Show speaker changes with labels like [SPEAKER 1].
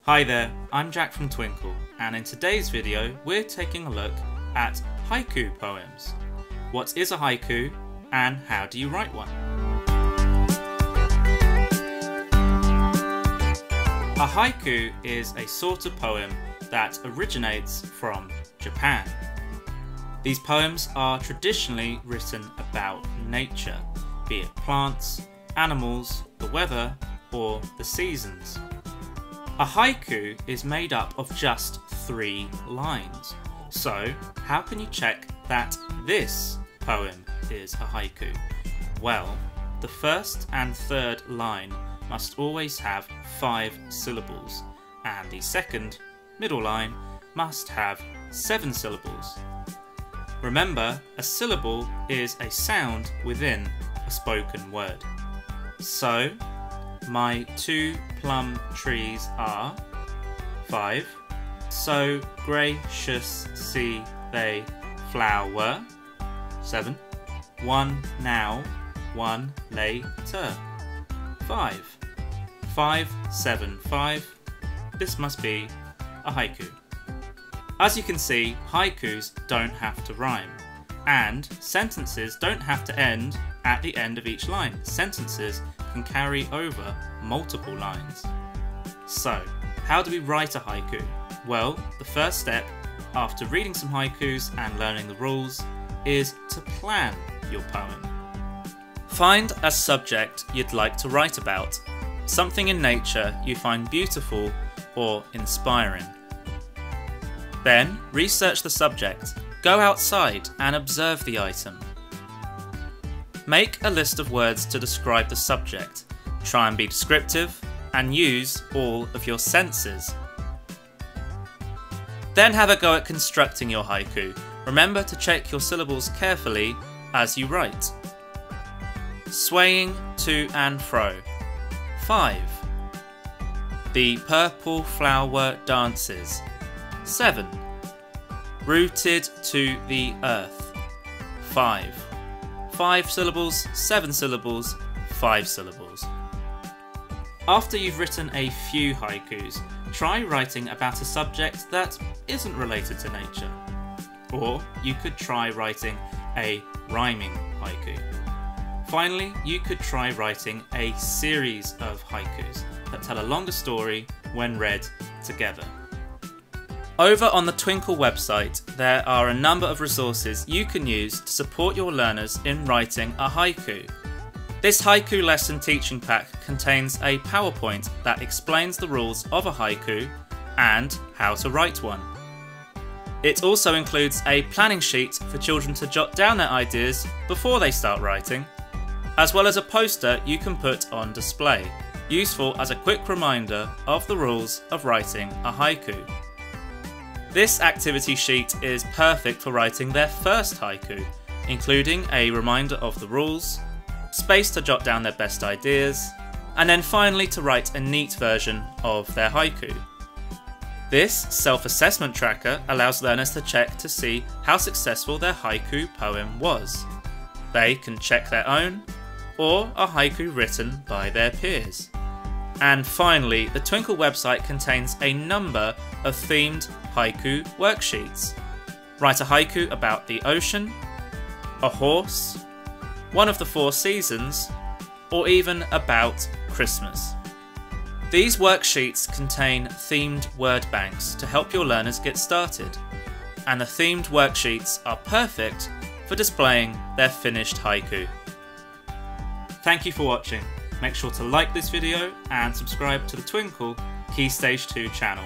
[SPEAKER 1] Hi there, I'm Jack from Twinkl, and in today's video we're taking a look at haiku poems. What is a haiku and how do you write one? A haiku is a sort of poem that originates from Japan. These poems are traditionally written about nature, be it plants, animals, the weather, or the seasons. A haiku is made up of just 3 lines. So, how can you check that this poem is a haiku? Well, the first and third line must always have 5 syllables, and the second, middle line, must have 7 syllables. Remember, a syllable is a sound within a spoken word. So, my 2 plum trees are 5. So gracious see they flower 7. 1 now, 1 later 5. 5, 7, 5. This must be a haiku. As you can see, haikus don't have to rhyme, and sentences don't have to end at the end of each line. Sentences can carry over multiple lines. So, how do we write a haiku? Well, the first step, after reading some haikus and learning the rules, is to plan your poem. Find a subject you'd like to write about, something in nature you find beautiful or inspiring. Then, research the subject. Go outside and observe the item. Make a list of words to describe the subject. Try and be descriptive and use all of your senses. Then have a go at constructing your haiku. Remember to check your syllables carefully as you write. Swaying to and fro. 5. The purple flower dances. 7. Rooted to the earth. 5. 5 syllables, 7 syllables, 5 syllables. After you've written a few haikus, try writing about a subject that isn't related to nature. Or you could try writing a rhyming haiku. Finally, you could try writing a series of haikus that tell a longer story when read together. Over on the Twinkl website, there are a number of resources you can use to support your learners in writing a haiku. This haiku lesson teaching pack contains a PowerPoint that explains the rules of a haiku and how to write one. It also includes a planning sheet for children to jot down their ideas before they start writing, as well as a poster you can put on display, useful as a quick reminder of the rules of writing a haiku. This activity sheet is perfect for writing their first haiku, including a reminder of the rules, space to jot down their best ideas, and then finally to write a neat version of their haiku. This self-assessment tracker allows learners to check to see how successful their haiku poem was. They can check their own, or a haiku written by their peers. And finally, the Twinkl website contains a number of themed haiku worksheets. Write a haiku about the ocean, a horse, one of the 4 seasons, or even about Christmas. These worksheets contain themed word banks to help your learners get started, and the themed worksheets are perfect for displaying their finished haiku. Thank you for watching. Make sure to like this video and subscribe to the Twinkl Key Stage 2 channel.